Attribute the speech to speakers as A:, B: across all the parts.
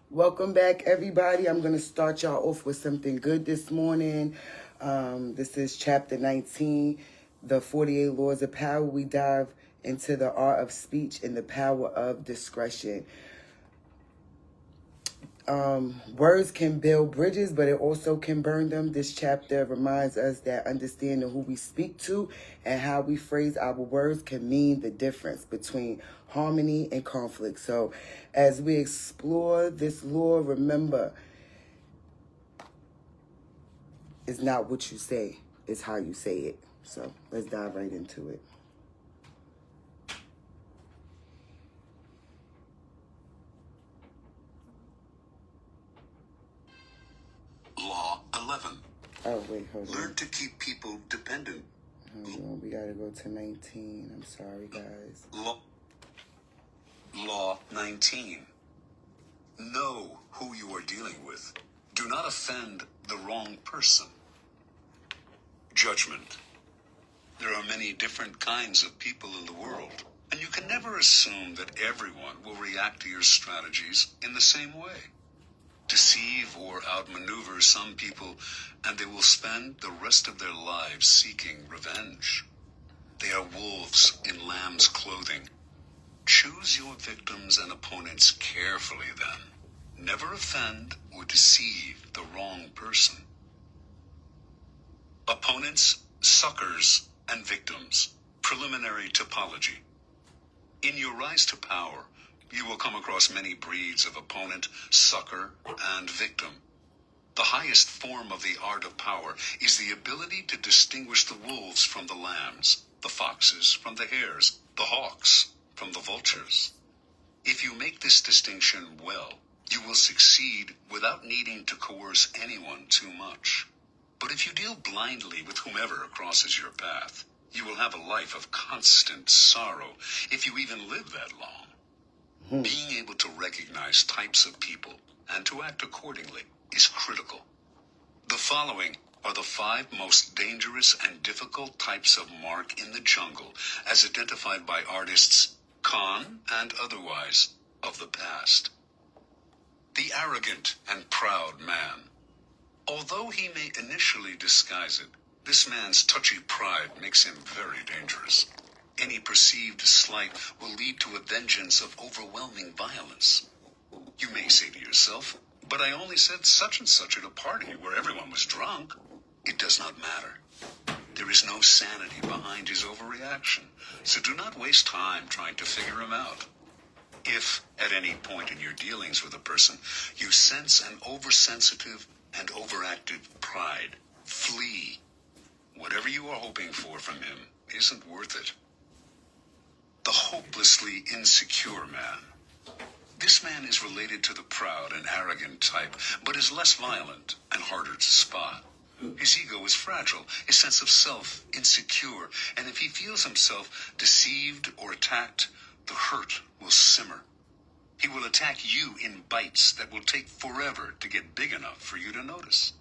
A: Welcome back, everybody. I'm going to start y'all off with something good this morning. This is chapter 19, the 48 Laws of Power. We dive into the art of speech and the power of discretion. Words can build bridges, but it also can burn them. This chapter reminds us that understanding who we speak to and how we phrase our words can mean the difference between harmony and conflict. So as we explore this law, remember, it's not what you say, it's how you say it. So let's dive right into it.
B: Law 11.
A: Oh, wait, hold on.
B: Learn to keep people dependent.
A: Hold on, we gotta go to 19. I'm sorry, guys.
B: Law 19. Know who you are dealing with. Do not offend the wrong person. Judgment. There are many different kinds of people in the world, and you can never assume that everyone will react to your strategies in the same way. Deceive or outmaneuver some people, and they will spend the rest of their lives seeking revenge. They are wolves in lamb's clothing. Choose your victims and opponents carefully then. Never offend or deceive the wrong person. Opponents, suckers, and victims. Preliminary topology. In your rise to power, you will come across many breeds of opponent, sucker, and victim. The highest form of the art of power is the ability to distinguish the wolves from the lambs, the foxes from the hares, the hawks from the vultures. If you make this distinction well, you will succeed without needing to coerce anyone too much. But if you deal blindly with whomever crosses your path, you will have a life of constant sorrow, if you even live that long. Being able to recognize types of people and to act accordingly is critical. The following are the 5 most dangerous and difficult types of mark in the jungle, as identified by artists, con and otherwise, of the past. The arrogant and proud man. Although he may initially disguise it, this man's touchy pride makes him very dangerous. Any perceived slight will lead to a vengeance of overwhelming violence. You may say to yourself, but I only said such and such at a party where everyone was drunk. It does not matter. There is no sanity behind his overreaction, so do not waste time trying to figure him out. If, at any point in your dealings with a person, you sense an oversensitive and overactive pride, flee. Whatever you are hoping for from him isn't worth it. The hopelessly insecure man. This man is related to the proud and arrogant type, but is less violent and harder to spot. His ego is fragile, his sense of self insecure, and if he feels himself deceived or attacked, the hurt will simmer. He will attack you in bites that will take forever to get big enough for you to notice.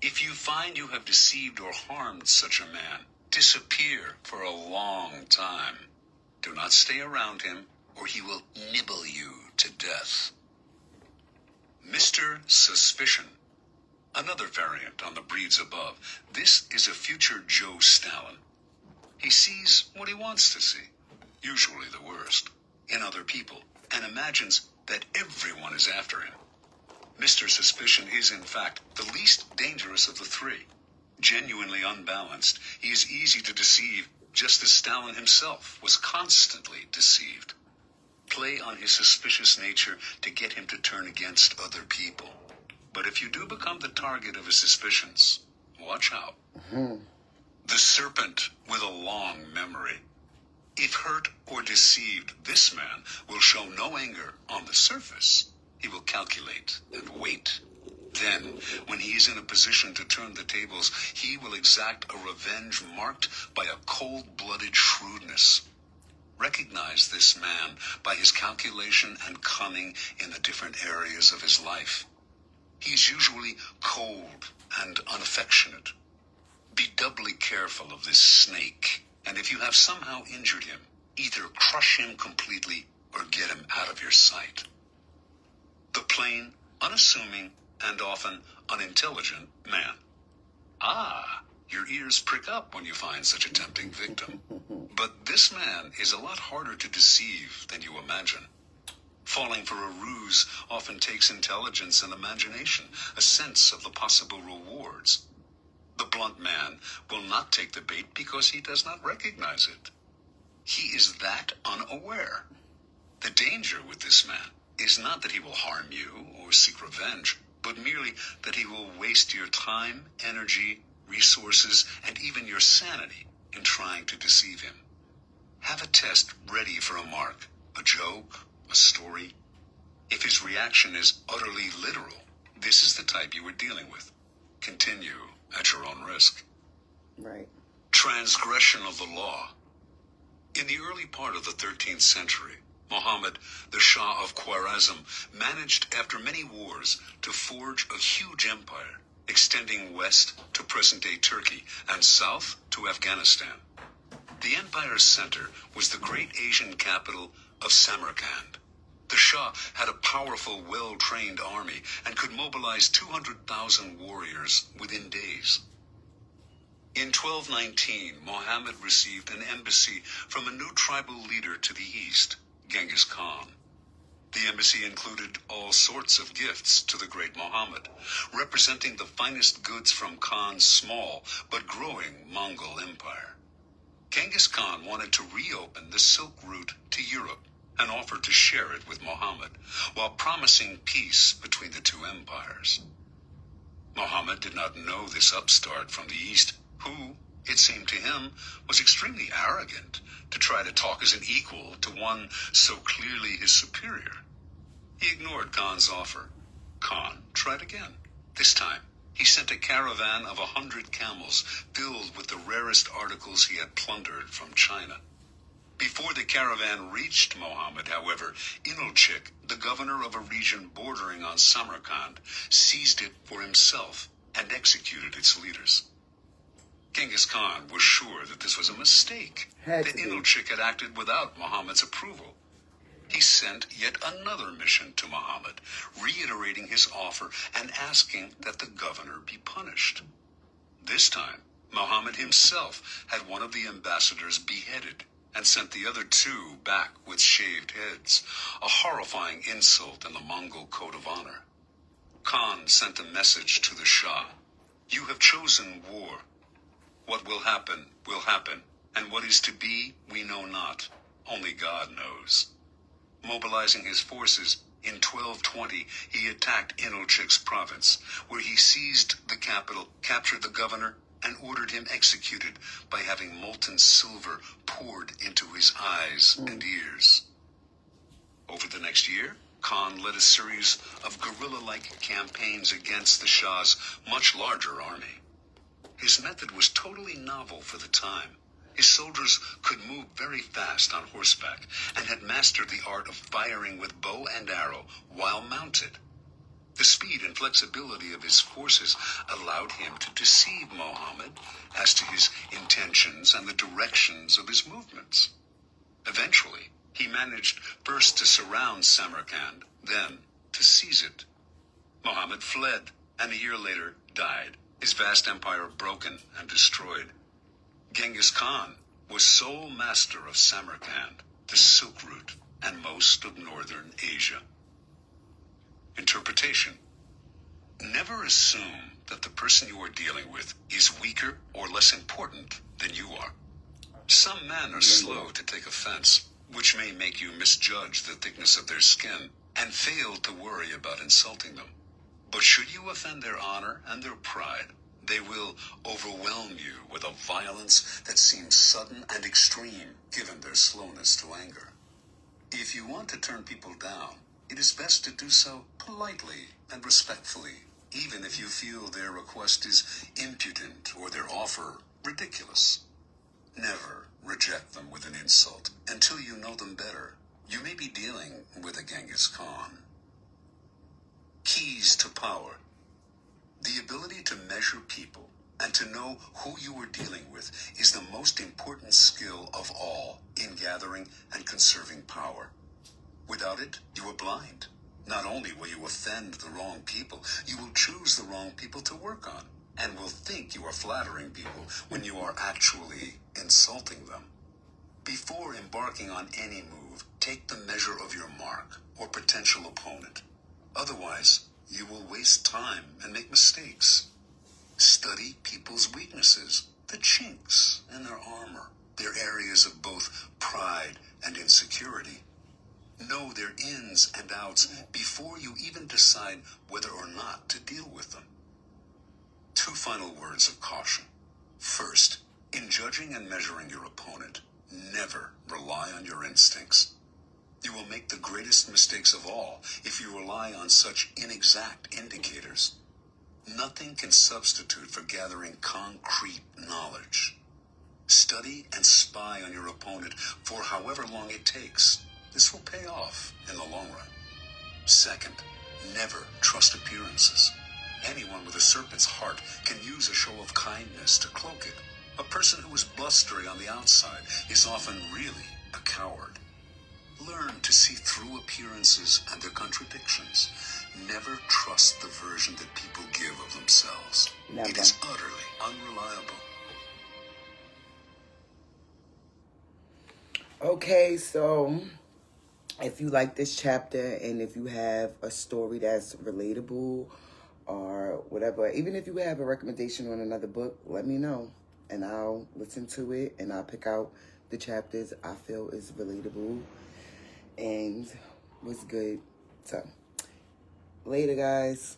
B: If you find you have deceived or harmed such a man, disappear for a long time. Do not stay around him, or he will nibble you to death. Mr. Suspicion. Another variant on the breeds above. This is a future Joe Stalin. He sees what he wants to see, usually the worst, in other people, and imagines that everyone is after him. Mr. Suspicion is, in fact, the least dangerous of the 3. Genuinely unbalanced, he is easy to deceive, just as Stalin himself was constantly deceived. Play on his suspicious nature to get him to turn against other people. But if you do become the target of his suspicions, watch out. The serpent with a long memory. If hurt or deceived, this man will show no anger on the surface. He will calculate and wait. Then, when he is in a position to turn the tables, he will exact a revenge marked by a cold-blooded shrewdness. Recognize this man by his calculation and cunning in the different areas of his life. He is usually cold and unaffectionate. Be doubly careful of this snake, and if you have somehow injured him, either crush him completely or get him out of your sight. The plain, unassuming, and often unintelligent man. Ah, your ears prick up when you find such a tempting victim. But this man is a lot harder to deceive than you imagine. Falling for a ruse often takes intelligence and imagination, a sense of the possible rewards. The blunt man will not take the bait because he does not recognize it. He is that unaware. The danger with this man is not that he will harm you or seek revenge, but merely that he will waste your time, energy, resources, and even your sanity in trying to deceive him. Have a test ready for a mark, a joke, a story. If his reaction is utterly literal, this is the type you are dealing with. Continue at your own risk.
A: Right.
B: Transgression of the law. In the early part of the 13th century, Muhammad, the Shah of Khwarezm, managed after many wars to forge a huge empire, extending west to present-day Turkey and south to Afghanistan. The empire's center was the great Asian capital of Samarkand. The Shah had a powerful, well-trained army and could mobilize 200,000 warriors within days. In 1219, Muhammad received an embassy from a new tribal leader to the east, Genghis Khan. The embassy included all sorts of gifts to the great Muhammad, representing the finest goods from Khan's small but growing Mongol empire. Genghis Khan wanted to reopen the Silk Route to Europe and offered to share it with Muhammad, while promising peace between the two empires. Muhammad did not know this upstart from the east, who, it seemed to him, was extremely arrogant to try to talk as an equal to one so clearly his superior. He ignored Khan's offer. Khan tried again. This time, he sent a caravan of 100 camels filled with the rarest articles he had plundered from China. Before the caravan reached Muhammad, however, Inalchik, the governor of a region bordering on Samarkand, seized it for himself and executed its leaders. Genghis Khan was sure that this was a mistake, that Inalchik had acted without Muhammad's approval. He sent yet another mission to Muhammad, reiterating his offer and asking that the governor be punished. This time, Muhammad himself had one of the ambassadors beheaded and sent the other two back with shaved heads, a horrifying insult in the Mongol code of honor. Khan sent a message to the Shah. You have chosen war. What will happen, and what is to be, we know not. Only God knows. Mobilizing his forces, in 1220, he attacked Inalchik's province, where he seized the capital, captured the governor, and ordered him executed by having molten silver poured into his eyes and ears. Over the next year, Khan led a series of guerrilla-like campaigns against the Shah's much larger army. His method was totally novel for the time. His soldiers could move very fast on horseback and had mastered the art of firing with bow and arrow while mounted. The speed and flexibility of his forces allowed him to deceive Muhammad as to his intentions and the directions of his movements. Eventually, he managed first to surround Samarkand, then to seize it. Muhammad fled, and a year later died, his vast empire broken and destroyed. Genghis Khan was sole master of Samarkand, the Silk Route, and most of northern Asia. Interpretation. Never assume that the person you are dealing with is weaker or less important than you are. Some men are slow to take offense, which may make you misjudge the thickness of their skin and fail to worry about insulting them. But should you offend their honor and their pride, they will overwhelm you with a violence that seems sudden and extreme given their slowness to anger. If you want to turn people down, it is best to do so politely and respectfully, even if you feel their request is impudent or their offer ridiculous. Never reject them with an insult until you know them better. You may be dealing with a Genghis Khan. Keys to power. The ability to measure people and to know who you are dealing with is the most important skill of all in gathering and conserving power. Without it, you are blind. Not only will you offend the wrong people, you will choose the wrong people to work on, and will think you are flattering people when you are actually insulting them. Before embarking on any move, take the measure of your mark or potential opponent. Otherwise, you will waste time and make mistakes. Study people's weaknesses, the chinks in their armor, their areas of both pride and insecurity. Know their ins and outs before you even decide whether or not to deal with them. 2 final words of caution. First, in judging and measuring your opponent, never rely on your instincts. You will make the greatest mistakes of all if you rely on such inexact indicators. Nothing can substitute for gathering concrete knowledge. Study and spy on your opponent for however long it takes. This will pay off in the long run. Second, never trust appearances. Anyone with a serpent's heart can use a show of kindness to cloak it. A person who is blustery on the outside is often really a coward. Learn to see through appearances and their contradictions. Never trust the version that people give of themselves.
A: Never.
B: It is utterly unreliable.
A: Okay, so if you like this chapter and if you have a story that's relatable or whatever, even if you have a recommendation on another book, let me know and I'll listen to it and I'll pick out the chapters I feel is relatable and was good. So, later, guys.